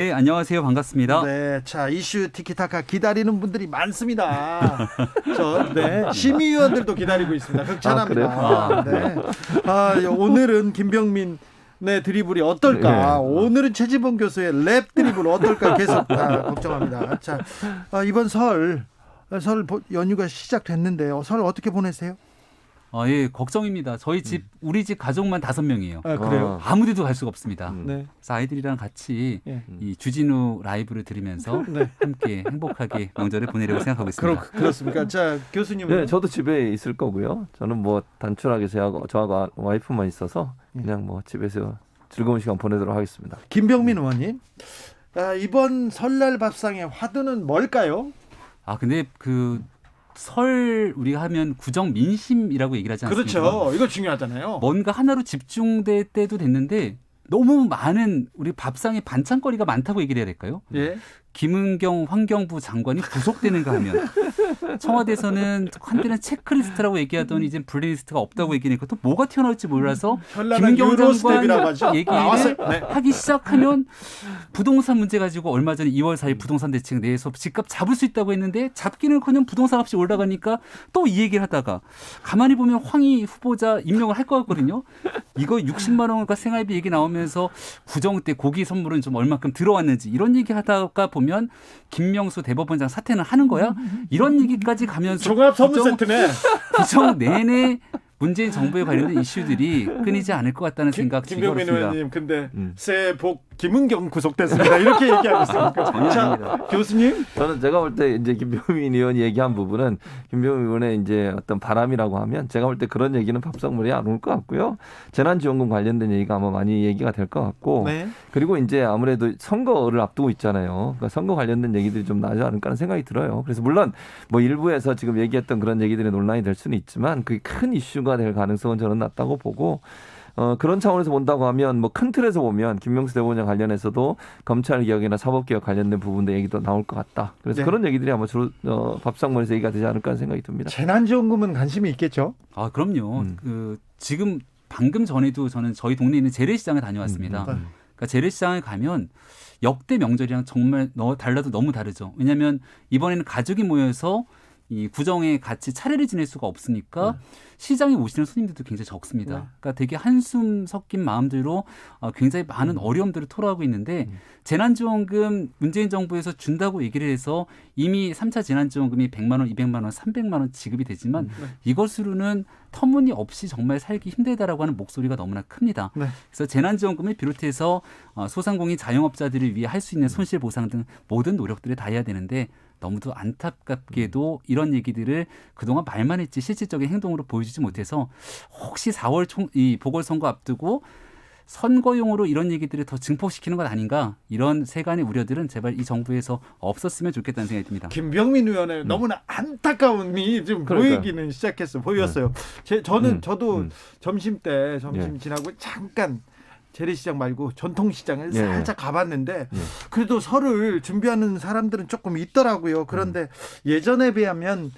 네, 안녕하세요. 반갑습니다. 네, 자 이슈 티키타카 기다리는 분들이 많습니다. 심의위원들도 기다리고 있습니다. 극찬합니다. 네. 오늘은 김병민 드리블이 어떨까? 오늘은 최지봉 교수의 랩 드리블 어떨까? 계속 걱정합니다. 자, 이번 설 연휴가 시작됐는데요. 설 어떻게 보내세요? 예, 걱정입니다. 저희 집, 우리 집 가족만 5명이에요. 그래요? 아무데도 갈 수가 없습니다. 네. 그래서 아이들이랑 같이 이 주진우 라이브를 들으면서 함께 행복하게 명절을 보내려고 생각하고 있습니다. 그렇습니까? 자, 교수님은? 네, 저도 집에 있을 거고요. 저는 뭐 단촐하게 저하고 와이프만 있어서 그냥 뭐 집에서 즐거운 시간 보내도록 하겠습니다. 김병민 의원님, 이번 설날 밥상의 화두는 뭘까요? 근데 설 우리가 하면 구정 민심이라고 얘기를 하지 않습니까? 그렇죠. 이거 중요하잖아요. 뭔가 하나로 집중될 때도 됐는데 너무 많은 우리 밥상에 반찬거리가 많다고 얘기를 해야 될까요? 예. 김은경 환경부 장관이 구속되는가 하면 청와대에서는 한때는 체크리스트라고 얘기하더니 이제 블랙리스트가 없다고 얘기하니까 또 뭐가 튀어나올지 몰라서 김은경 장관 얘기를 하기 시작하면 부동산 문제 가지고 얼마 전에 2월 4일 부동산 대책 내에서 집값 잡을 수 있다고 했는데 잡기는커녕 부동산 값이 올라가니까 또 이 얘기를 하다가 가만히 보면 황희 후보자 임명을 할 것 같거든요. 이거 60만 원과 생활비 얘기 나오면서 구정 때 고기 선물은 좀 얼마큼 들어왔는지 이런 얘기 하다가 보면 김명수 대법원장 사퇴는 하는 거야? 이런 얘기까지 가면서 종합 선물 세트네. 구정 내내 문재인 정부에 관련된 이슈들이 끊이지 않을 것 같다는 생각 들이 김병민 어렵습니다. 의원님, 근데 새해 복 김은경 구속됐습니다. 이렇게 얘기하고 있습니까? 자, 교수님. 저는 제가 볼 때 이제 김병민 의원이 얘기한 부분은 김병민 의원의 이제 어떤 바람이라고 하면 제가 볼 때 그런 얘기는 밥상머리에 안 올 것 같고요. 재난지원금 관련된 얘기가 아마 많이 얘기가 될 것 같고 그리고 이제 아무래도 선거를 앞두고 있잖아요. 그러니까 선거 관련된 얘기들이 좀 나지 않을까 하는 생각이 들어요. 그래서 물론 뭐 일부에서 지금 얘기했던 그런 얘기들이 논란이 될 수는 있지만 그게 큰 이슈가 될 가능성은 저는 낮다고 보고 그런 차원에서 본다고 하면 뭐 큰 틀에서 보면 김명수 대법원장 관련해서도 검찰개혁이나 사법개혁 관련된 부분도 얘기도 나올 것 같다. 그래서 그런 얘기들이 아마 주로 밥상머리에서 얘기가 되지 않을까 하는 생각이 듭니다. 재난지원금은 관심이 있겠죠? 그럼요. 지금 방금 전에도 저는 저희 동네에 있는 재래시장에 다녀왔습니다. 그러니까 재래시장에 가면 역대 명절이랑 정말 달라도 너무 다르죠. 왜냐하면 이번에는 가족이 모여서 이 구정에 같이 차례를 지낼 수가 없으니까 시장에 오시는 손님들도 굉장히 적습니다. 그러니까 되게 한숨 섞인 마음들로 굉장히 많은 어려움들을 토로하고 있는데 재난지원금 문재인 정부에서 준다고 얘기를 해서 이미 3차 재난지원금이 100만 원, 200만 원, 300만 원 지급이 되지만 이것으로는 터무니없이 정말 살기 힘들다라고 하는 목소리가 너무나 큽니다. 그래서 재난지원금을 비롯해서 소상공인 자영업자들을 위해 할 수 있는 손실보상 등 모든 노력들을 다해야 되는데 너무도 안타깝게도 이런 얘기들을 그동안 말만 했지 실질적인 행동으로 보여주지 못해서 혹시 4월 이 보궐선거 앞두고 선거용으로 이런 얘기들을 더 증폭시키는 것 아닌가 이런 세간의 우려들은 제발 이 정부에서 없었으면 좋겠다는 생각이 듭니다. 김병민 의원의 너무나 안타까움이 좀 보이기는 보였어요. 저도 점심 지나고 잠깐 재래시장 말고 전통시장을 살짝 가봤는데 그래도 설을 준비하는 사람들은 조금 있더라고요. 그런데 예전에 비하면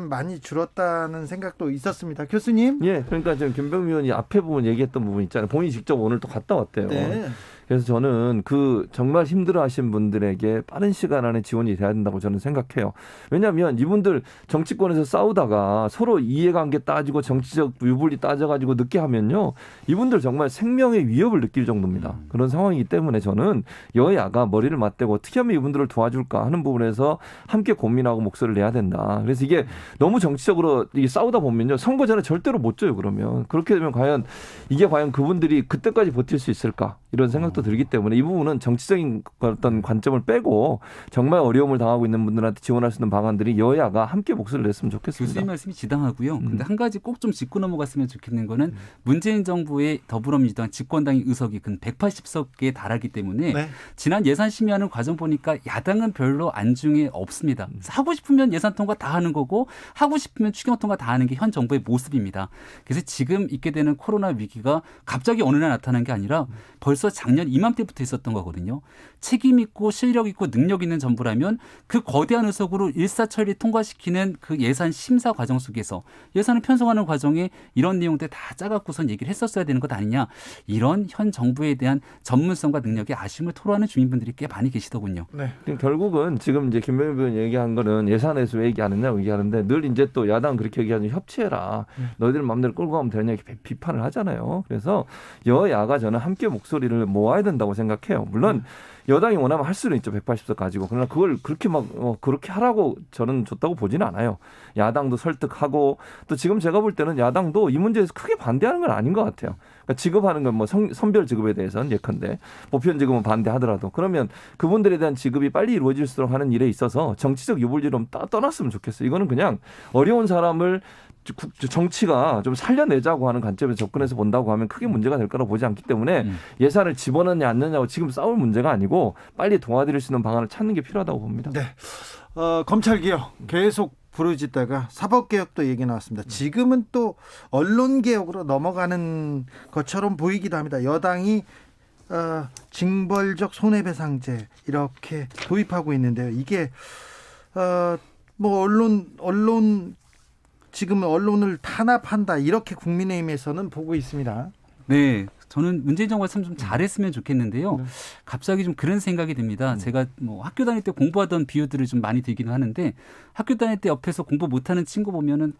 많이 줄었다는 생각도 있었습니다. 교수님? 그러니까 지금 김병민 의원이 앞에 부분 얘기했던 부분 있잖아요. 본인이 직접 오늘 또 갔다 왔대요. 그래서 저는 정말 힘들어하신 분들에게 빠른 시간 안에 지원이 돼야 된다고 저는 생각해요. 왜냐하면 이분들 정치권에서 싸우다가 서로 이해관계 따지고 정치적 유불리 따져가지고 늦게 하면요. 이분들 정말 생명의 위협을 느낄 정도입니다. 그런 상황이기 때문에 저는 여야가 머리를 맞대고 어떻게 하면 이분들을 도와줄까 하는 부분에서 함께 고민하고 목소리를 내야 된다. 그래서 이게 너무 정치적으로 싸우다 보면요. 선거 전에 절대로 못 져요. 그러면. 그렇게 되면 과연 그분들이 그때까지 버틸 수 있을까? 이런 생각도 들기 때문에 이 부분은 정치적인 어떤 관점을 빼고 정말 어려움을 당하고 있는 분들한테 지원할 수 있는 방안들이 여야가 함께 목소리를 냈으면 좋겠습니다. 교수님 말씀이 지당하고요. 근데 한 가지 꼭 좀 짚고 넘어갔으면 좋겠는 거는 문재인 정부의 더불어민주당 집권당의 의석이 근 180석에 달하기 때문에 지난 예산 심의하는 과정 보니까 야당은 별로 안중에 없습니다. 하고 싶으면 예산 통과 다 하는 거고 하고 싶으면 추경 통과 다 하는 게 현 정부의 모습입니다. 그래서 지금 있게 되는 코로나 위기가 갑자기 어느 날 나타난 게 아니라 벌써 작년 이맘때부터 있었던 거거든요. 책임 있고 실력 있고 능력 있는 정부라면 그 거대한 의석으로 일사천리 통과시키는 그 예산 심사 과정 속에서 예산을 편성하는 과정에 이런 내용들 다 짜갖고선 얘기를 했었어야 되는 것 아니냐. 이런 현 정부에 대한 전문성과 능력에 아쉬움을 토로하는 주민분들이 꽤 많이 계시더군요. 네. 결국은 지금 이제 김병민 의원 얘기한 거는 예산에서 왜 얘기 안 했냐고 얘기하는데 늘 이제 또 야당 그렇게 얘기하는 협치해라. 너희들 마음대로 끌고 가면 되냐 이렇게 비판을 하잖아요. 그래서 여야가 저는 함께 목소리를 모아야 된다고 생각해요. 물론 여당이 원하면 할 수는 있죠. 180석 가지고. 그러나 그걸 그렇게 그렇게 하라고 저는 줬다고 보지는 않아요. 야당도 설득하고 또 지금 제가 볼 때는 야당도 이 문제에서 크게 반대하는 건 아닌 것 같아요. 그러니까 지급하는 건 뭐 선별 지급에 대해서는 예컨대 보편 지급은 반대하더라도 그러면 그분들에 대한 지급이 빨리 이루어질수록 하는 일에 있어서 정치적 유불리를 좀 떠났으면 좋겠어요. 이거는 그냥 어려운 사람을 정치가 좀 살려내자고 하는 관점에서 접근해서 본다고 하면 크게 문제가 될 거라고 보지 않기 때문에 예산을 집어넣느냐 안 넣느냐고 지금 싸울 문제가 아니고 빨리 도와드릴 수 있는 방안을 찾는 게 필요하다고 봅니다. 네. 검찰개혁 계속 부르짖다가 사법개혁도 얘기 나왔습니다. 지금은 또 언론개혁으로 넘어가는 것처럼 보이기도 합니다. 여당이 징벌적 손해배상제 이렇게 도입하고 있는데요. 이게 뭐 언론 지금 언론을 탄압한다 이렇게 국민의힘에서는 보고 있습니다. 네. 저는 문재인 정부가 참 좀 잘했으면 좋겠는데요. 갑자기 좀 그런 생각이 듭니다. 제가 뭐 학교 다닐 때 공부하던 비유들을 좀 많이 들기는 하는데 학교 다닐 때 옆에서 공부 못하는 친구 보면은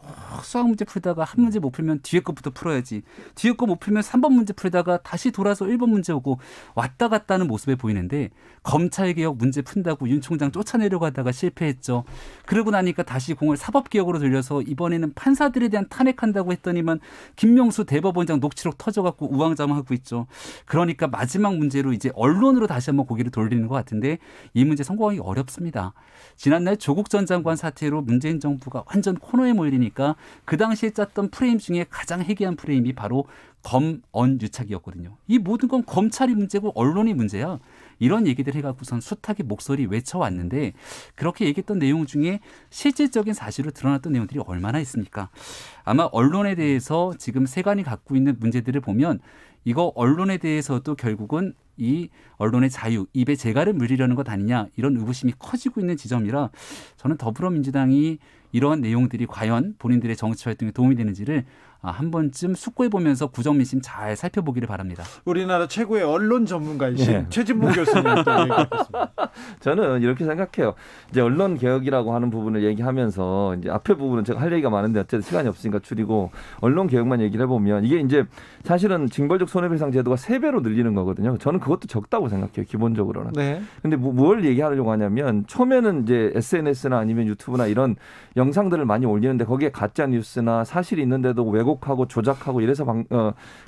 수학 문제 풀다가 한 문제 못 풀면 뒤에 것부터 풀어야지. 뒤에 거 못 풀면 3번 문제 풀다가 다시 돌아서 1번 문제 오고 왔다 갔다 하는 모습에 보이는데 검찰개혁 문제 푼다고 윤 총장 쫓아내려고 하다가 실패했죠. 그러고 나니까 다시 공을 사법개혁으로 돌려서 이번에는 판사들에 대한 탄핵한다고 했더니만 김명수 대법원장 녹취록 터져갖고 우왕좌왕하고 있죠. 그러니까 마지막 문제로 이제 언론으로 다시 한번 고개를 돌리는 것 같은데 이 문제 성공하기 어렵습니다. 지난날 조국 전 장관 사태로 문재인 정부가 완전 코너에 몰리니까 그 당시에 짰던 프레임 중에 가장 해괴한 프레임이 바로 검언 유착이었거든요. 이 모든 건 검찰이 문제고 언론이 문제야. 이런 얘기들 해갖고선 숱하게 목소리 외쳐왔는데 그렇게 얘기했던 내용 중에 실질적인 사실로 드러났던 내용들이 얼마나 있습니까? 아마 언론에 대해서 지금 세간이 갖고 있는 문제들을 보면 이거 언론에 대해서도 결국은 이 언론의 자유, 입에 재갈을 물리려는 것 아니냐 이런 의구심이 커지고 있는 지점이라 저는 더불어민주당이 이러한 내용들이 과연 본인들의 정치 활동에 도움이 되는지를 한 번쯤 숙고해보면서 구정민심 잘 살펴보기를 바랍니다. 우리나라 최고의 언론 전문가이신 최진봉 교수님 또 얘기하겠습니다. 저는 이렇게 생각해요. 이제 언론 개혁이라고 하는 부분을 얘기하면서 이제 앞에 부분은 제가 할 얘기가 많은데 어쨌든 시간이 없으니까 줄이고 언론 개혁만 얘기를 해보면 이게 이제 사실은 징벌적 손해배상 제도가 3배로 늘리는 거거든요. 저는 그것도 적다고 생각해요. 기본적으로는. 네. 근데 뭘 얘기하려고 하냐면 처음에는 이제 SNS나 아니면 유튜브나 이런 영상들을 많이 올리는데 거기에 가짜 뉴스나 사실이 있는데도 왜곡하고 조작하고 이래서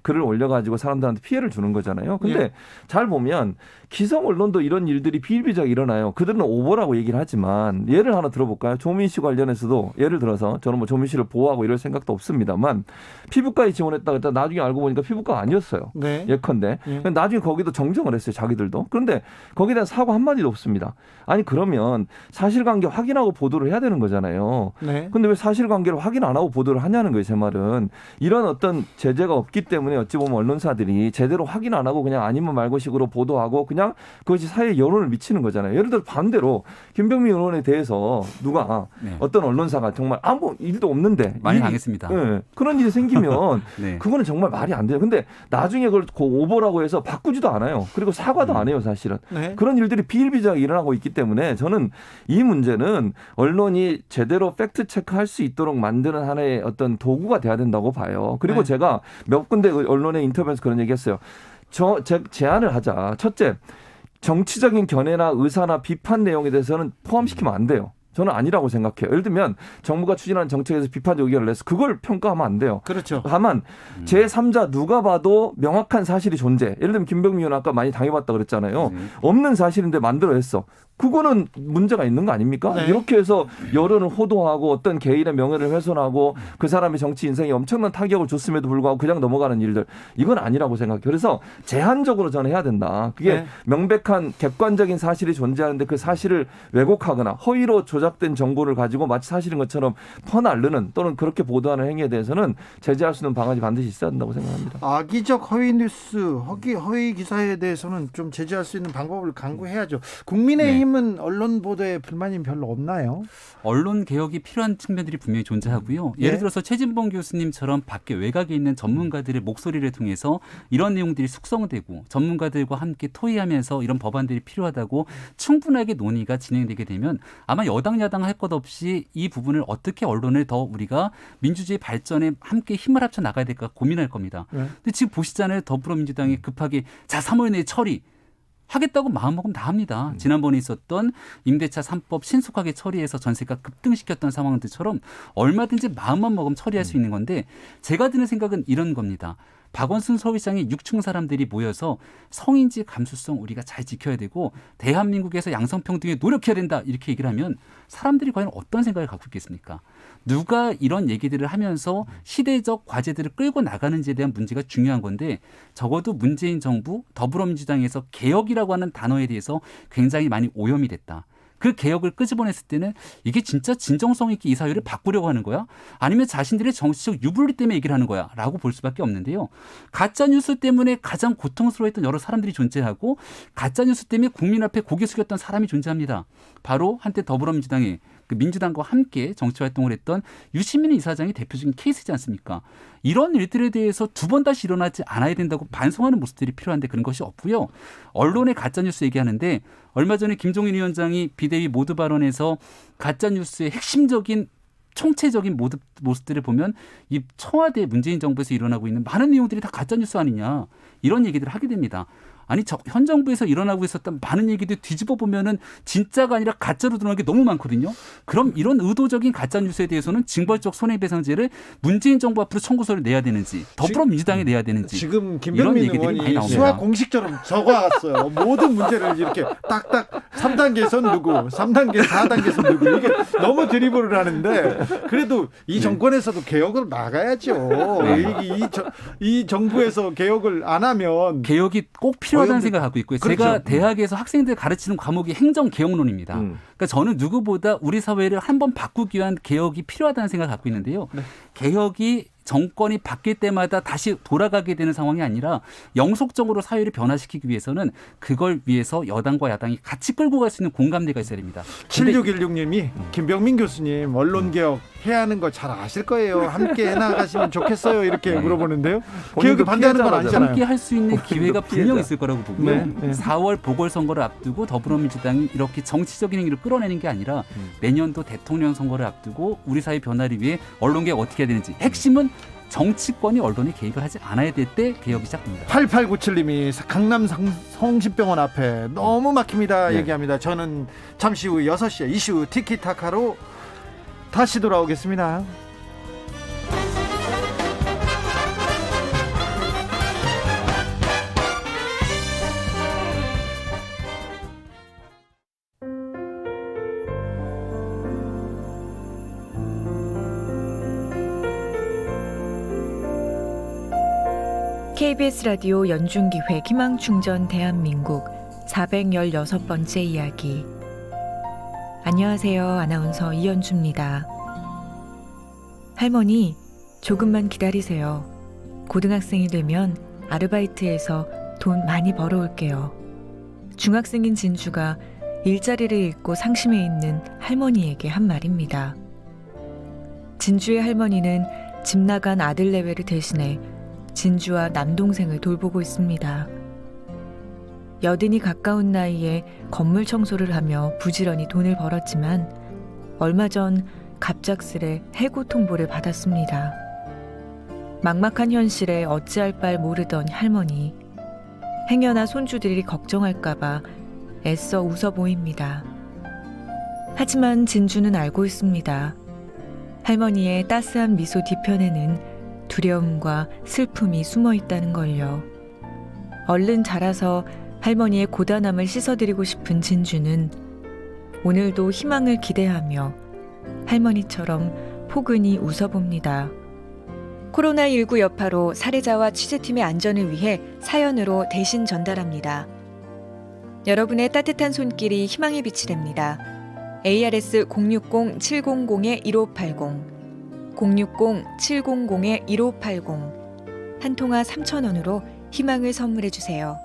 글을 올려가지고 사람들한테 피해를 주는 거잖아요. 근데 잘 보면 기성 언론도 이런 일들이 비일비재하게 일어나요. 그들은 오보라고 얘기를 하지만 예를 하나 들어볼까요? 조민 씨 관련해서도 예를 들어서 저는 뭐 조민 씨를 보호하고 이럴 생각도 없습니다만 피부과에 지원했다고 했다 나중에 알고 보니까 피부과가 아니었어요. 네. 예컨대. 나중에 거기도 정정을 했어요. 자기들도. 그런데 거기에 대한 사과 한마디도 없습니다. 아니 그러면 사실관계 확인하고 보도를 해야 되는 거잖아요. 네. 근데 왜 사실관계를 확인 안 하고 보도를 하냐는 거예요. 제 말은. 이런 어떤 제재가 없기 때문에 어찌 보면 언론사들이 제대로 확인 안 하고 그냥 아니면 말고 식으로 보도하고 그냥 그것이 사회에 여론을 미치는 거잖아요. 예를 들어 반대로 김병민 의원에 대해서 누가 어떤 언론사가 정말 아무 일도 없는데 많이 당했습니다. 그런 일이 생기면 네. 그거는 정말 말이 안 돼요. 근데 나중에 그걸 오보라고 해서 바꾸지도 않아요. 그리고 사과도 안 해요, 사실은. 네. 그런 일들이 비일비재하게 일어나고 있기 때문에 저는 이 문제는 언론이 제대로 팩트 체크할 수 있도록 만드는 하나의 어떤 도구가 돼야 된다고 봐요. 그리고 제가 몇 군데 언론의 인터뷰에서 그런 얘기했어요. 제안을 하자. 첫째, 정치적인 견해나 의사나 비판 내용에 대해서는 포함시키면 안 돼요. 저는 아니라고 생각해요. 예를 들면 정부가 추진하는 정책에서 비판적 의견을 내서 그걸 평가하면 안 돼요. 그렇죠. 다만 제3자 누가 봐도 명확한 사실이 존재. 예를 들면 김병민 의원 아까 많이 당해봤다고 그랬잖아요. 없는 사실인데 만들어냈어. 그거는 문제가 있는 거 아닙니까? 네. 이렇게 해서 여론을 호도하고 어떤 개인의 명예를 훼손하고 그 사람의 정치 인생에 엄청난 타격을 줬음에도 불구하고 그냥 넘어가는 일들. 이건 아니라고 생각해요. 그래서 제한적으로 저는 해야 된다. 그게 명백한 객관적인 사실이 존재하는데 그 사실을 왜곡하거나 허위로 조작된 정보를 가지고 마치 사실인 것처럼 퍼날르는 또는 그렇게 보도하는 행위에 대해서는 제재할 수 있는 방안이 반드시 있어야 한다고 생각합니다. 악의적 허위 뉴스, 허위 기사에 대해서는 좀 제재할 수 있는 방법을 강구해야죠. 국민의힘은 언론 보도에 불만이 별로 없나요? 언론 개혁이 필요한 측면들이 분명히 존재하고요. 예를 들어서 최진봉 교수님처럼 밖에 외곽에 있는 전문가들의 목소리를 통해서 이런 내용들이 숙성되고 전문가들과 함께 토의하면서 이런 법안들이 필요하다고 충분하게 논의가 진행되게 되면 아마 여당 야당 할 것 없이 이 부분을 어떻게 언론을 더 우리가 민주주의 발전에 함께 힘을 합쳐 나가야 될까 고민할 겁니다. 근데 지금 보시잖아요. 더불어민주당이 급하게 3월 내에 처리 하겠다고 마음먹으면 다 합니다. 지난번에 있었던 임대차 3법 신속하게 처리해서 전세가 급등시켰던 상황들처럼 얼마든지 마음만 먹으면 처리할 수 있는 건데 제가 드는 생각은 이런 겁니다. 박원순 서울시장이 6층 사람들이 모여서 성인지 감수성 우리가 잘 지켜야 되고 대한민국에서 양성평등에 노력해야 된다 이렇게 얘기를 하면 사람들이 과연 어떤 생각을 갖고 있겠습니까? 누가 이런 얘기들을 하면서 시대적 과제들을 끌고 나가는지에 대한 문제가 중요한 건데 적어도 문재인 정부 더불어민주당에서 개혁이라고 하는 단어에 대해서 굉장히 많이 오염이 됐다. 그 개혁을 끄집어냈을 때는 이게 진짜 진정성 있게 이 사회를 바꾸려고 하는 거야? 아니면 자신들의 정치적 유불리 때문에 얘기를 하는 거야? 라고 볼 수밖에 없는데요. 가짜뉴스 때문에 가장 고통스러워했던 여러 사람들이 존재하고 가짜뉴스 때문에 국민 앞에 고개 숙였던 사람이 존재합니다. 바로 한때 더불어민주당의 민주당과 함께 정치활동을 했던 유시민 이사장이 대표적인 케이스지 않습니까? 이런 일들에 대해서 두 번 다시 일어나지 않아야 된다고 반성하는 모습들이 필요한데 그런 것이 없고요. 언론의 가짜뉴스 얘기하는데 얼마 전에 김종인 위원장이 비대위 모두 발언에서 가짜뉴스의 핵심적인 총체적인 모습들을 보면 이 청와대 문재인 정부에서 일어나고 있는 많은 내용들이 다 가짜뉴스 아니냐 이런 얘기들을 하게 됩니다. 아니 현 정부에서 일어나고 있었던 많은 얘기들 뒤집어 보면은 진짜가 아니라 가짜로 드러난 게 너무 많거든요. 그럼 이런 의도적인 가짜 뉴스에 대해서는 징벌적 손해배상제를 문재인 정부 앞으로 청구서를 내야 되는지 더불어민주당이 내야 되는지 지금 김병민 의원이 수학 공식처럼 적어왔어요. 모든 문제를 이렇게 딱딱 3단계선 누구, 3단계, 4단계선 누구 이게 너무 드리블을 하는데 그래도 이 정권에서도 개혁을 나가야죠. 이 정부에서 개혁을 안 하면 개혁이 꼭 필요하다는 생각을 갖고 있고요. 그렇죠. 제가 대학에서 학생들 가르치는 과목이 행정개혁론입니다. 그러니까 저는 누구보다 우리 사회를 한번 바꾸기 위한 개혁이 필요하다는 생각을 갖고 있는데요. 네. 개혁이 정권이 바뀔 때마다 다시 돌아가게 되는 상황이 아니라 영속적으로 사회를 변화시키기 위해서는 그걸 위해서 여당과 야당이 같이 끌고 갈 수 있는 공감대가 있어야 됩니다. 7616님이 김병민 교수님 언론개혁 해야 하는 거 잘 아실 거예요. 함께 해나가시면 좋겠어요. 이렇게 물어보는데요. 개혁에 반대하는 건 아니잖아요. 함께 할 수 있는 기회가 분명히 있을 거라고 보고요. 네. 4월 보궐선거를 앞두고 더불어민주당이 이렇게 정치적인 행위를 끌어내는 게 아니라 내년도 대통령 선거를 앞두고 우리 사회 변화를 위해 언론개혁 어떻게 해야 되는지 핵심은 정치권이 언론에 개입을 하지 않아야 될 때 개혁이 시작됩니다. 8897님이 강남 성심병원 앞에 너무 막힙니다. 얘기합니다. 저는 잠시 후 6시에 이슈 티키타카로 다시 돌아오겠습니다. KBS 라디오 연중기획 희망충전 대한민국 416번째 이야기. 안녕하세요. 아나운서 이연주입니다. 할머니, 조금만 기다리세요. 고등학생이 되면 아르바이트해서 돈 많이 벌어올게요. 중학생인 진주가 일자리를 잃고 상심해 있는 할머니에게 한 말입니다. 진주의 할머니는 집 나간 아들 내외를 대신해 진주와 남동생을 돌보고 있습니다. 여든이 가까운 나이에 건물 청소를 하며 부지런히 돈을 벌었지만 얼마 전 갑작스레 해고 통보를 받았습니다. 막막한 현실에 어찌할 바를 모르던 할머니. 행여나 손주들이 걱정할까봐 애써 웃어 보입니다. 하지만 진주는 알고 있습니다. 할머니의 따스한 미소 뒤편에는 두려움과 슬픔이 숨어 있다는 걸요. 얼른 자라서 할머니의 고단함을 씻어드리고 싶은 진주는 오늘도 희망을 기대하며 할머니처럼 포근히 웃어봅니다. 코로나19 여파로 사례자와 취재팀의 안전을 위해 사연으로 대신 전달합니다. 여러분의 따뜻한 손길이 희망의 빛이 됩니다. ARS 060-700-1580, 060-700-1580, 한 통화 3,000원으로 희망을 선물해 주세요.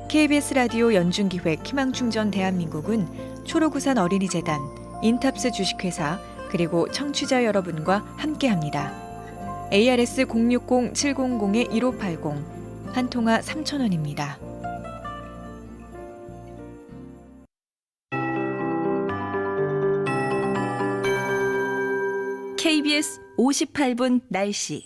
KBS 라디오 연중기획 희망충전 대한민국은 초록우산 어린이재단, 인탑스 주식회사, 그리고 청취자 여러분과 함께합니다. ARS 060-700-1580, 한 통화 3,000원입니다. KBS 58분 날씨.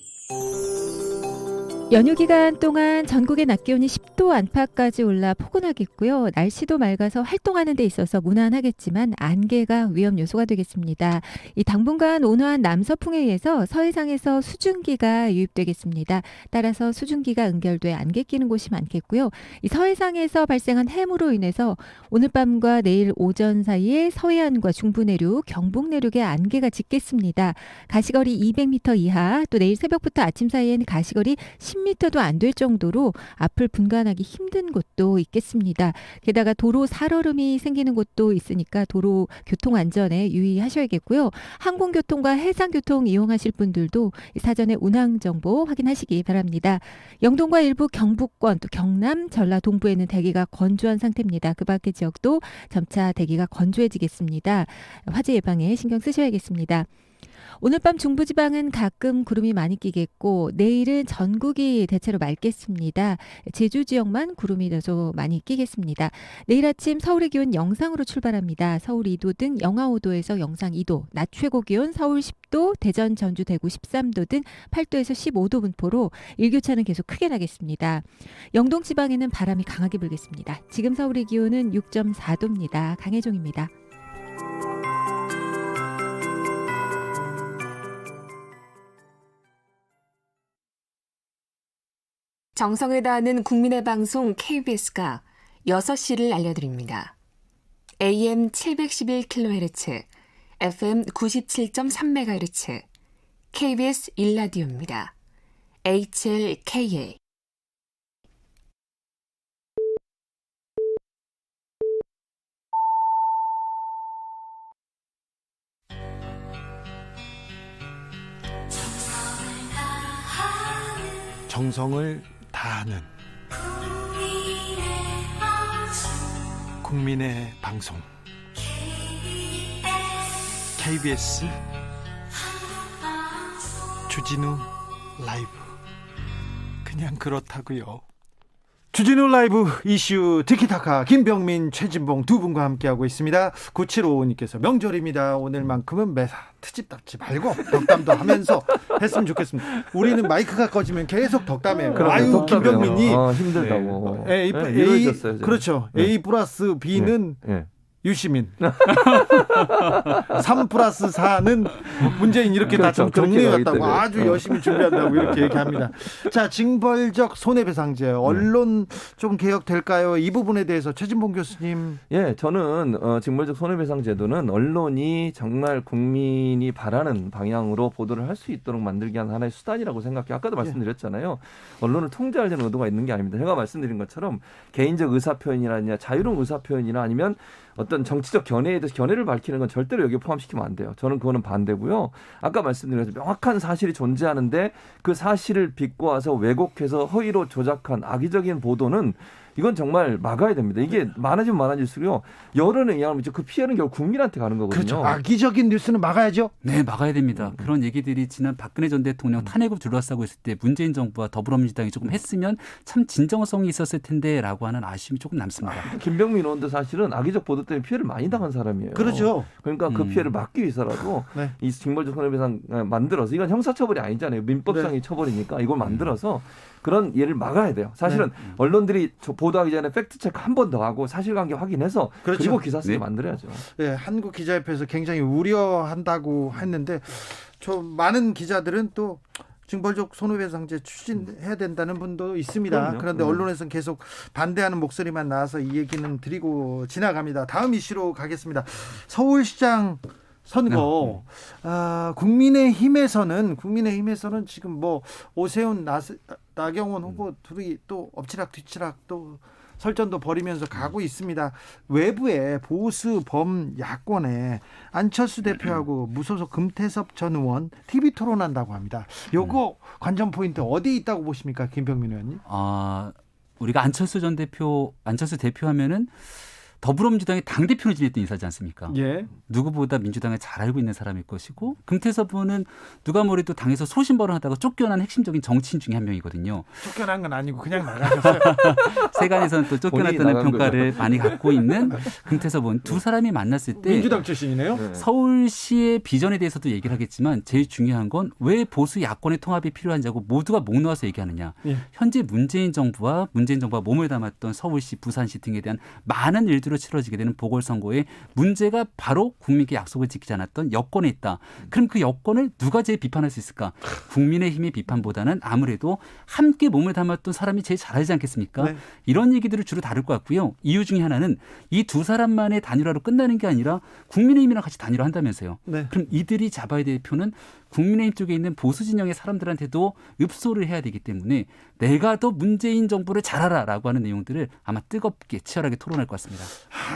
연휴 기간 동안 전국의 낮 기온이 10도 안팎까지 올라 포근하겠고요. 날씨도 맑아서 활동하는 데 있어서 무난하겠지만 안개가 위험 요소가 되겠습니다. 이 당분간 온화한 남서풍에 의해서 서해상에서 수증기가 유입되겠습니다. 따라서 수증기가 응결돼 안개 끼는 곳이 많겠고요. 이 서해상에서 발생한 해무로 인해서 오늘 밤과 내일 오전 사이에 서해안과 중부 내륙, 경북 내륙에 안개가 짙겠습니다. 가시거리 200m 이하, 또 내일 새벽부터 아침 사이에는 가시거리 10m도 안 될 정도로 앞을 분간하기 힘든 곳도 있겠습니다. 게다가 도로 살얼음이 생기는 곳도 있으니까 도로 교통 안전에 유의하셔야겠고요. 항공교통과 해상교통 이용하실 분들도 사전에 운항 정보 확인하시기 바랍니다. 영동과 일부 경북권, 또 경남, 전라 동부에는 대기가 건조한 상태입니다. 그 밖의 지역도 점차 대기가 건조해지겠습니다. 화재 예방에 신경 쓰셔야겠습니다. 오늘 밤 중부지방은 가끔 구름이 많이 끼겠고 내일은 전국이 대체로 맑겠습니다. 제주 지역만 구름이 다소 많이 끼겠습니다. 내일 아침 서울의 기온 영상으로 출발합니다. 서울 2도 등 영하 5도에서 영상 2도, 낮 최고 기온 서울 10도, 대전, 전주, 대구 13도 등 8도에서 15도 분포로 일교차는 계속 크게 나겠습니다. 영동 지방에는 바람이 강하게 불겠습니다. 지금 서울의 기온은 6.4도입니다. 강혜종입니다. 정성을 다하는 국민의 방송 KBS가 6시를 알려드립니다. AM 711kHz, FM 97.3MHz, KBS 1라디오입니다. HLKA. 정성을 다하는 국민의 방송 KBS 주진우 라이브. 그냥 그렇다고요. 주진우 라이브 이슈 티키타카 김병민, 최진봉 두 분과 함께하고 있습니다. 9755님께서 명절입니다. 오늘만큼은 매사 트집답지 말고 덕담도 하면서 했으면 좋겠습니다. 우리는 마이크가 꺼지면 계속 덕담해요. 아유, 김병민이 힘들다고. A, 그렇죠. 네. A 플러스 B는 네. 유시민 3 플러스 4는 문재인 이렇게 그렇죠. 다 정리해왔다고 때문에. 아주 열심히 준비한다고 이렇게 얘기합니다. 자, 징벌적 손해배상제 언론 좀 개혁될까요? 이 부분에 대해서 최진봉 교수님. 예, 저는 징벌적 손해배상 제도는 언론이 정말 국민이 바라는 방향으로 보도를 할 수 있도록 만들기 위한 하나의 수단이라고 생각해요. 아까도 말씀드렸잖아요. 언론을 통제하려는 의도가 있는 게 아닙니다. 제가 말씀드린 것처럼 개인적 의사표현이나 자유로운 의사표현이나 아니면 어떤 정치적 견해에 대해서 견해를 밝히는 건 절대로 여기에 포함시키면 안 돼요. 저는 그거는 반대고요. 아까 말씀드린 것처럼 명확한 사실이 존재하는데 그 사실을 비꼬아서 왜곡해서 허위로 조작한 악의적인 보도는 이건 정말 막아야 됩니다. 이게 많아지면 많아질수록 여론에 영향을 미쳐 그 피해는 결국 국민한테 가는 거거든요. 그렇죠. 악의적인 뉴스는 막아야죠. 네, 막아야 됩니다. 그런 얘기들이 지난 박근혜 전 대통령 탄핵으로 둘러싸고 있을 때 문재인 정부와 더불어민주당이 조금 했으면 참 진정성이 있었을 텐데라고 하는 아쉬움이 조금 남습니다. 김병민 의원도 사실은 악의적 보도 때문에 피해를 많이 당한 사람이에요. 그렇죠. 그러니까 그 피해를 막기 위해서라도 네. 이 징벌적 손해배상 만들어서 이건 형사처벌이 아니잖아요. 민법상의 처벌이니까 이걸 만들어서 그런 예를 막아야 돼요. 사실은 언론들이 보도하기 전에 팩트체크 한 번 더 하고 사실관계 확인해서 그렇죠. 그리고 기사 쓰게 만들어야죠. 네, 한국기자협회에서 굉장히 우려한다고 했는데 좀 많은 기자들은 또 징벌적 손해배상제 추진해야 된다는 분도 있습니다. 그럼요. 그런데 언론에서는 계속 반대하는 목소리만 나와서 이 얘기는 드리고 지나갑니다. 다음 이슈로 가겠습니다. 서울시장 선거. 국민의힘에서는 지금 뭐 오세훈, 나경원 후보 둘이 또 엎치락 뒤치락 또 설전도 벌이면서 가고 있습니다. 외부의 보수 범 야권에 안철수 대표하고 무소속 금태섭 전 의원 TV 토론한다고 합니다. 요거 관전 포인트 어디 있다고 보십니까, 김병민 의원님? 우리가 안철수 대표하면은 더불어민주당의 당대표를 지냈던 인사지 않습니까? 예. 누구보다 민주당을 잘 알고 있는 사람일 것이고 금태섭 의원은 누가 뭐래도 당에서 소신발언하다가 쫓겨난 핵심적인 정치인 중에 한 명이거든요. 쫓겨난 건 아니고 그냥 나가셨어요. 세간에서는 또 쫓겨났다는 평가를 많이 갖고 있는 금태섭 의원 두 사람이 만났을 때 민주당 출신이네요. 네. 서울시의 비전에 대해서도 얘기를 하겠지만 제일 중요한 건 왜 보수 야권의 통합이 필요한지하고 모두가 목 놓아서 얘기하느냐. 예. 현재 문재인 정부와 몸을 담았던 서울시, 부산시 등에 대한 많은 일들로 치러지게 되는 보궐선거에 문제가 바로 국민께 약속을 지키지 않았던 여권에 있다. 그럼 그 여권을 누가 제일 비판할 수 있을까? 국민의힘의 비판보다는 아무래도 함께 몸을 담았던 사람이 제일 잘하지 않겠습니까? 네. 이런 얘기들을 주로 다룰 것 같고요. 이유 중에 하나는 이 두 사람만의 단일화로 끝나는 게 아니라 국민의힘이랑 같이 단일화한다면서요. 네. 그럼 이들이 잡아야 될 표는 국민의힘 쪽에 있는 보수 진영의 사람들한테도 읍소를 해야 되기 때문에 내가 더 문재인 정부를 잘하라라고 하는 내용들을 아마 뜨겁게 치열하게 토론할 것 같습니다.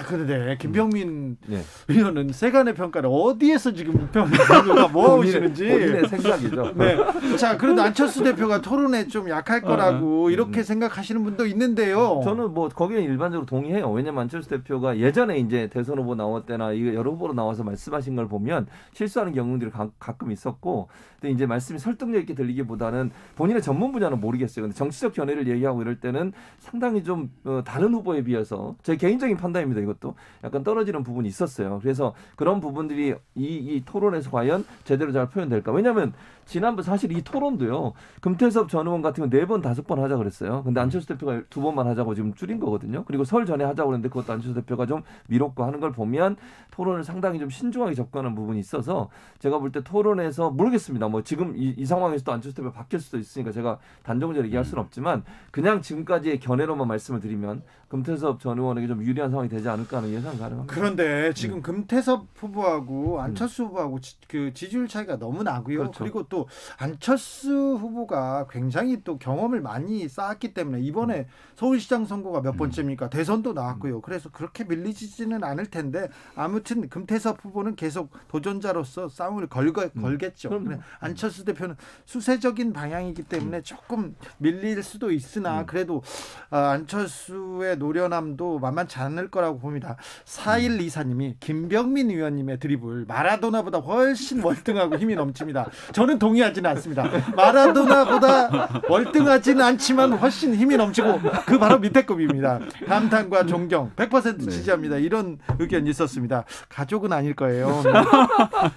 그런데 김병민 네. 의원은 세간의 평가를 어디에서 지금 평가가 뭐 하시는지 본인의 생각이죠. 네. 자, 그런데 안철수 대표가 토론에 좀 약할 거라고 이렇게 생각하시는 분도 있는데요. 저는 뭐 거기에 일반적으로 동의해요. 왜냐면 안철수 대표가 예전에 이제 대선 후보 나올 때나 이거 여러 후보로 나와서 말씀하신 걸 보면 실수하는 경우들이 가끔 있었고, 근데 이제 말씀이 설득력 있게 들리기보다는 본인의 전문 분야는 모르겠어요. 근데 정치적 견해를 얘기하고 이럴 때는 상당히 좀 다른 후보에 비해서 제 개인적인 판단입니다. 이것도 약간 떨어지는 부분이 있었어요. 그래서 그런 부분들이 이 토론에서 과연 제대로 잘 표현될까? 왜냐하면 지난번 사실 이 토론도요. 금태섭 전 의원 같은 건 4번, 5번 하자 그랬어요. 근데 안철수 대표가 2번만 하자고 지금 줄인 거거든요. 그리고 설 전에 하자고 그랬는데 그것도 안철수 대표가 좀 미뤘고 하는 걸 보면 토론을 상당히 좀 신중하게 접근하는 부분이 있어서 제가 볼 때 토론에서 모르겠습니다. 뭐 지금 이 상황에서도 안철수 대표가 바뀔 수도 있으니까 제가 단정적으로 얘기할 수는 없지만 그냥 지금까지의 견해로만 말씀을 드리면 금태섭 전 의원에게 좀 유리한 상황이 되지 않을까 하는 예상 가능합니다. 그런데 지금 금태섭 후보하고 안철수 후보하고 그 지지율 차이가 너무 나고요. 그렇죠. 그리고 또 안철수 후보가 굉장히 또 경험을 많이 쌓았기 때문에 이번에 서울시장 선거가 몇 번째입니까? 대선도 나왔고요. 그래서 그렇게 밀리지는 않을 텐데 아무튼 금태섭 후보는 계속 도전자로서 싸움을 걸겠죠. 그래, 안철수 대표는 수세적인 방향이기 때문에 조금 밀릴 수도 있으나 그래도 안철수의 노련함도 만만치 않을 거라고 봅니다. 4124님이 김병민 의원님의 드리블 마라도나보다 훨씬 월등하고 힘이 넘칩니다. 저는 동의하지는 않습니다. 마라도나보다 월등하지는 않지만 훨씬 힘이 넘치고 그 바로 밑에 급입니다. 감탄과 존경 100% 지지합니다. 이런 의견이 있었습니다. 가족은 아닐 거예요.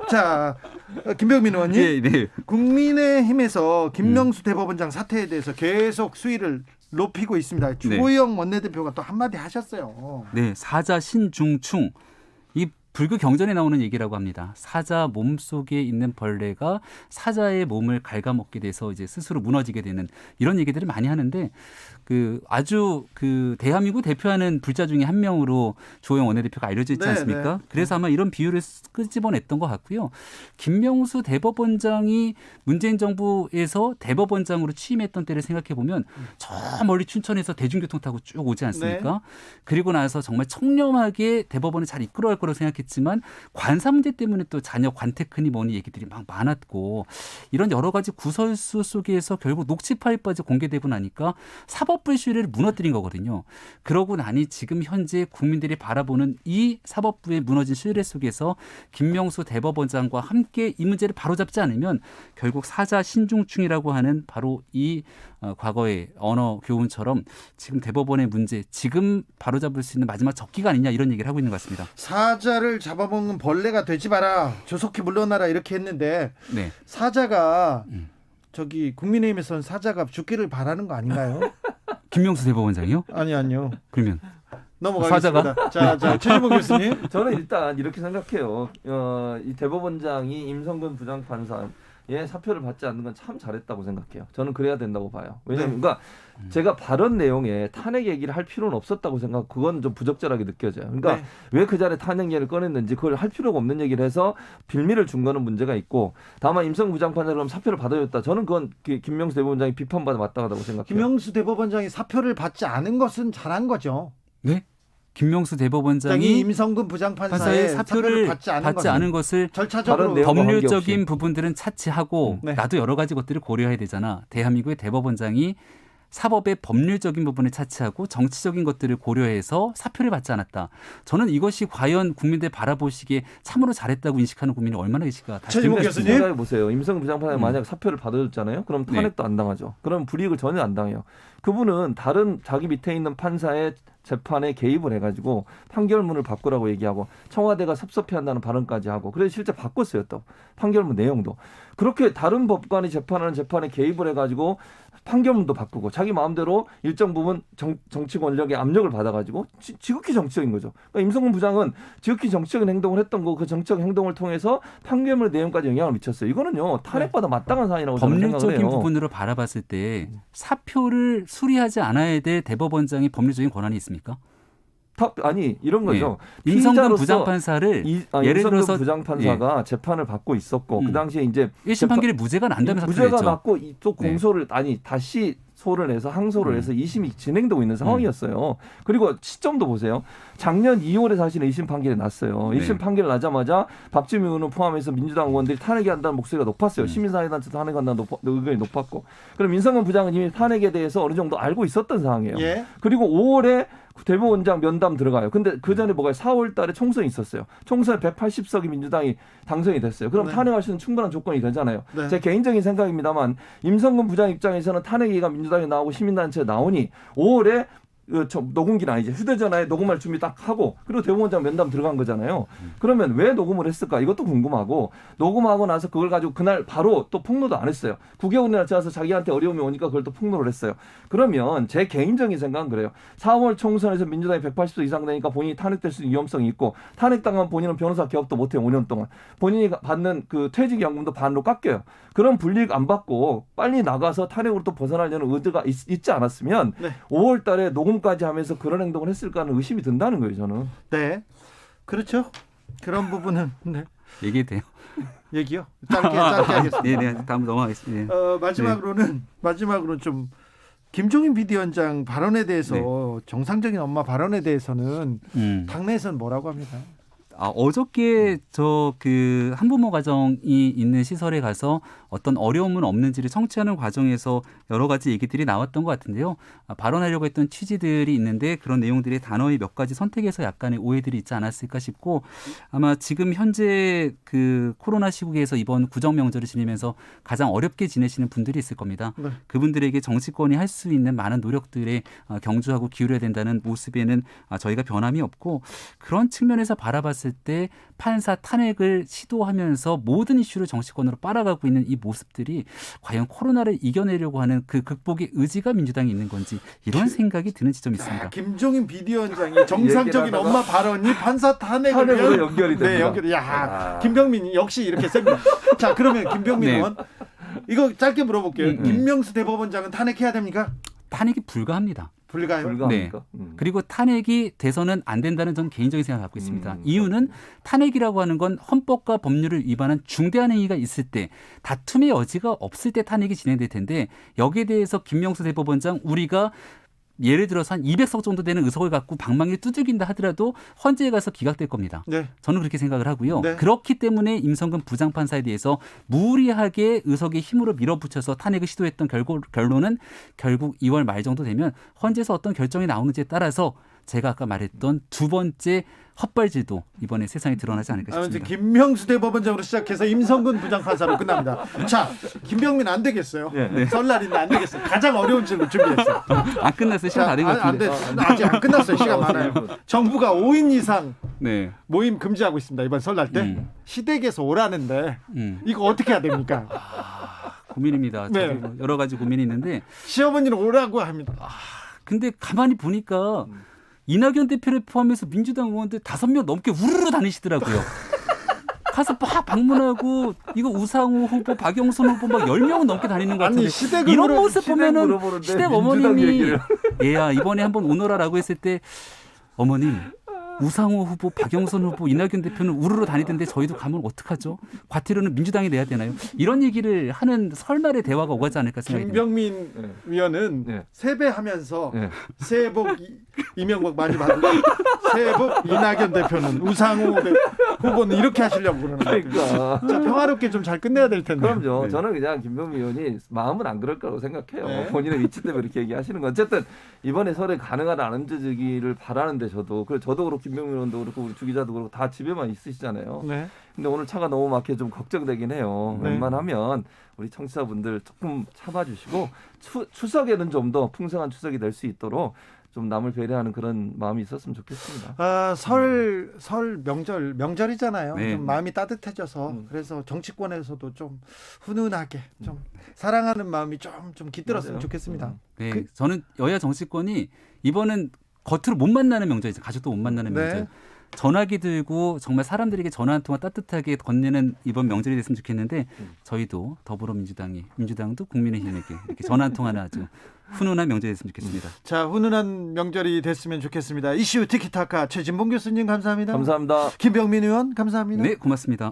자, 김병민 의원님, 네. 국민의힘에서 김명수 대법원장 사태에 대해서 계속 수위를 높이고 있습니다. 주호영 원내대표가 또 한마디 하셨어요. 네, 사자 신중충. 이 불교 경전에 나오는 얘기라고 합니다. 사자 몸속에 있는 벌레가 사자의 몸을 갉아먹게 돼서 이제 스스로 무너지게 되는 이런 얘기들을 많이 하는데 아주 대한민국 대표하는 불자 중에 한 명으로 조영 원내대표가 알려져 있지 않습니까? 그래서 아마 이런 비유를 끄집어냈던 것 같고요. 김명수 대법원장이 문재인 정부에서 대법원장으로 취임했던 때를 생각해 보면 저 멀리 춘천에서 대중교통 타고 쭉 오지 않습니까? 그리고 나서 정말 청렴하게 대법원을 잘 이끌어갈 거라고 생각했지만 관사 문제 때문에 또 자녀 관테크니 뭐니 얘기들이 막 많았고 이런 여러 가지 구설수 속에서 결국 녹취 파일까지 공개되고 나니까 사법부의 신뢰를 무너뜨린 거거든요. 그러고 나니 지금 현재 국민들이 바라보는 이 사법부의 무너진 신뢰 속에서 김명수 대법원장과 함께 이 문제를 바로잡지 않으면 결국 사자 신중충이라고 하는 바로 이 과거의 언어 교훈처럼 지금 대법원의 문제 지금 바로잡을 수 있는 마지막 적기가 아니냐 이런 얘기를 하고 있는 것 같습니다. 사자를 잡아먹는 벌레가 되지 마라. 조속히 물러나라 이렇게 했는데 네. 사자가 저기 국민의힘에서는 사자가 죽기를 바라는 거 아닌가요? 김명수 대법원장이요? 아니요. 그러면 넘어가겠습니다. 자, 최진봉 교수님. 저는 일단 이렇게 생각해요. 이 대법원장이 임성근 부장판사 얘 사표를 받지 않는 건 참 잘했다고 생각해요. 저는 그래야 된다고 봐요. 왜냐하면 네. 그러니까 제가 발언 내용에 탄핵 얘기를 할 필요는 없었다고 생각하고 그건 좀 부적절하게 느껴져요. 그러니까 네. 왜 그 자리에 탄핵 얘기를 꺼냈는지 그걸 할 필요가 없는 얘기를 해서 빌미를 준 거는 문제가 있고 다만 임성근 부장판사가 그럼 사표를 받아줬다. 저는 그건 김명수 대법원장이 비판받아 마땅하다고 생각해요. 김명수 대법원장이 사표를 받지 않은 것은 잘한 거죠. 네? 김명수 대법원장이 임성근 부장판사의 판사의 사표를 받지 않은 것을 절차적으로 다른 내용과 법률적인 관계없이. 부분들은 차치하고 네. 나도 여러 가지 것들을 고려해야 되잖아. 대한민국의 대법원장이 사법의 법률적인 부분을 차치하고 정치적인 것들을 고려해서 사표를 받지 않았다. 저는 이것이 과연 국민들 바라보시기에 참으로 잘했다고 인식하는 국민이 얼마나 계실까. 다시 최진봉 생각해 교수님. 보세요. 생각해 보세요. 임성근 부장판사가 만약 사표를 받아줬잖아요. 그럼 네. 탄핵도 안 당하죠. 그럼 불이익을 전혀 안 당해요. 그분은 다른 자기 밑에 있는 판사의 재판에 개입을 해가지고 판결문을 바꾸라고 얘기하고 청와대가 섭섭해한다는 발언까지 하고 그래서 실제 바꿨어요. 또 판결문 내용도. 그렇게 다른 법관이 재판하는 재판에 개입을 해가지고 판결문도 바꾸고 자기 마음대로 일정 부분 정치 권력의 압력을 받아가지고 지극히 정치적인 거죠. 그러니까 임성근 부장은 지극히 정치적인 행동을 했던 거 그 정치적 행동을 통해서 판결문 내용까지 영향을 미쳤어요. 이거는요 탄핵받아 마땅한 사안이라고 저는 생각을 법률적인 해요. 부분으로 바라봤을 때 사표를 수리하지 않아야 될 대법원장의 법률적인 권한이 있습니까? 아니 이런 거죠. 임성근 피의자로서 부장판사를 예를 임성근 들어서 부장판사가 재판을 받고 있었고 그 당시에 이제 1심 판결이 무죄가 난다면 사표를 무죄가 했죠. 났고 또 공소를 다시 소를 해서 항소를 해서 2심이 진행되고 있는 상황이었어요. 그리고 시점도 보세요. 작년 2월에 사실은 1심 판결이 났어요. 1심 판결 나자마자 박지민 의원을 포함해서 민주당 의원들이 탄핵해야 한다는 목소리가 높았어요. 시민사회단체도 탄핵한다는 의견이 높았고. 그럼 임성근 부장은 이미 탄핵에 대해서 어느 정도 알고 있었던 상황이에요. 예. 그리고 5월에 대법원장 면담 들어가요. 근데 그 전에 뭐가 4월 달에 총선이 있었어요. 총선에 180석이 민주당이 당선이 됐어요. 그럼 네. 탄핵할 수 있는 충분한 조건이 되잖아요. 네. 제 개인적인 생각입니다만 임성근 부장 입장에서는 탄핵 얘기가 민주당에 나오고 시민단체에 나오니 5월에 녹음기는 아니지 휴대전화에 녹음할 준비 딱 하고 그리고 대법원장 면담 들어간 거잖아요. 그러면 왜 녹음을 했을까? 이것도 궁금하고 녹음하고 나서 그걸 가지고 그날 바로 또 폭로도 안 했어요. 9개월이나 지나서 자기한테 어려움이 오니까 그걸 또 폭로를 했어요. 그러면 제 개인적인 생각은 그래요. 4월 총선에서 민주당이 180석 이상 되니까 본인이 탄핵될 수 있는 위험성이 있고 탄핵당한 본인은 변호사 개업도 못해요. 5년 동안. 본인이 받는 그 퇴직연금도 반으로 깎여요. 그런 불이익 안 받고 빨리 나가서 탄핵으로 또 벗어나려는 의도가 있지 않았으면 네. 5월 달에 녹음까지 하면서 그런 행동을 했을까 하는 의심이 든다는 거예요, 저는. 네. 그렇죠. 그런 부분은 네. 얘기해도 돼요. 얘기요. 짧게 하겠습니다. 네, 다음 넘어가겠습니다. 마지막으로 좀 김종인 비대위원장 발언에 대해서 정상적인 엄마 발언에 대해서는 당내에서는 뭐라고 합니까? 어저께 저 그 한부모 가정이 있는 시설에 가서 어떤 어려움은 없는지를 청취하는 과정에서 여러 가지 얘기들이 나왔던 것 같은데요. 발언하려고 했던 취지들이 있는데 그런 내용들의 단어의 몇 가지 선택에서 약간의 오해들이 있지 않았을까 싶고 아마 지금 현재 그 코로나 시국에서 이번 구정 명절을 지내면서 가장 어렵게 지내시는 분들이 있을 겁니다. 네. 그분들에게 정치권이 할 수 있는 많은 노력들에 경주하고 기울여야 된다는 모습에는 저희가 변함이 없고 그런 측면에서 바라봤을 때 판사 탄핵을 시도하면서 모든 이슈를 정치권으로 빨아가고 있는 이 모습들이 과연 코로나를 이겨내려고 하는 그 극복의 의지가 민주당에 있는 건지 이런 생각이 드는 지점이 있습니다. 김종인 비대위원장이 정상적인 엄마 발언이 판사 탄핵으로 연결이 됩니다. 네, 연결이. 김병민 역시 이렇게 셉니다. 자, 그러면 김병민 의원 이거 짧게 물어볼게요. 김명수 대법원장은 탄핵해야 됩니까? 탄핵이 불가합니다. 불가요? 네. 그리고 탄핵이 돼서는 안 된다는 전 개인적인 생각을 갖고 있습니다. 이유는 탄핵이라고 하는 건 헌법과 법률을 위반한 중대한 행위가 있을 때 다툼의 여지가 없을 때 탄핵이 진행될 텐데 여기에 대해서 김명수 대법원장 우리가 예를 들어서 한 200석 정도 되는 의석을 갖고 방망이를 두들긴다 하더라도 헌재에 가서 기각될 겁니다. 네. 저는 그렇게 생각을 하고요. 네. 그렇기 때문에 임성근 부장판사에 대해서 무리하게 의석의 힘으로 밀어붙여서 탄핵을 시도했던 결론은 결국 2월 말 정도 되면 헌재에서 어떤 결정이 나오는지에 따라서 제가 아까 말했던 두 번째 헛발질도 이번에 세상에 드러나지 않을까 싶습니다. 김명수 대법원장으로 시작해서 임성근 부장판사로 끝납니다. 자, 김병민 안 되겠어요. 설날인데 안 되겠어요. 가장 어려운 질문 준비했어요. 안 끝났어요. 시간 다 된 것 같은데. 아직 안 끝났어요. 시간 많아요. 정부가 5인 이상 네. 모임 금지하고 있습니다. 이번 설날 때. 시댁에서 오라는데 이거 어떻게 해야 됩니까? 고민입니다. 네. 저도 여러 가지 고민이 있는데 시어머니는 오라고 합니다. 근데 가만히 보니까 이낙연 대표를 포함해서 민주당 의원들 5명 넘게 우르르 다니시더라고요. 가서 막 방문하고 이거 우상호 후보, 박영선 후보 막 10명은 넘게 다니는 것 같은데 아니, 시댁을 이런 물어- 모습 보면은 물어보는데 시댁 민주당 어머님이 얘기를. 얘야 이번에 한번 오너라라고 했을 때 어머님 우상호 후보, 박영선 후보, 이낙연 대표는 우르르 다니던데 저희도 가면 어떡하죠? 과태료는 민주당이 내야 되나요? 이런 얘기를 하는 설날의 대화가 오가지 않을까 생각이 듭니다. 김병민 네. 위원은 네. 세배하면서 네. 새해 복 이명박 많이 받으고 새해 복 이낙연 대표는 우상호 후보는 이렇게 하시려고 그러는 거예요. 그러니까. 자, 평화롭게 좀 잘 끝내야 될 텐데. 그럼요. 네. 저는 그냥 김병민 의원이 마음은 안 그럴 거라고 생각해요. 네. 본인의 위치 때문에 이렇게 얘기하시는 건 어쨌든 이번에 설에 가능한 안 얹어지기를 바라는데 저도 그렇고 김병민 의원도 그렇고 우리 주 기자도 그렇고 다 집에만 있으시잖아요. 네. 근데 오늘 차가 너무 막혀 좀 걱정되긴 해요. 네. 웬만하면 우리 청취자분들 조금 참아주시고 추석에는 좀 더 풍성한 추석이 될 수 있도록 좀 남을 배려하는 그런 마음이 있었으면 좋겠습니다. 설 명절이잖아요. 네. 좀 마음이 따뜻해져서 그래서 정치권에서도 좀 훈훈하게 좀 사랑하는 마음이 좀 깃들었으면 맞아요. 좋겠습니다. 네, 저는 여야 정치권이 이번은 겉으로 못 만나는 명절이죠. 가족도 못 만나는 네. 명절. 전화기 들고 정말 사람들에게 전화 한 통화 따뜻하게 건네는 이번 명절이 됐으면 좋겠는데 저희도 민주당도 국민의힘에게 이렇게 전화 한 통화나 아주 훈훈한 명절이 됐으면 좋겠습니다. 자, 훈훈한 명절이 됐으면 좋겠습니다. 이슈 티키타카 최진봉 교수님 감사합니다. 감사합니다. 김병민 의원 감사합니다. 네, 고맙습니다.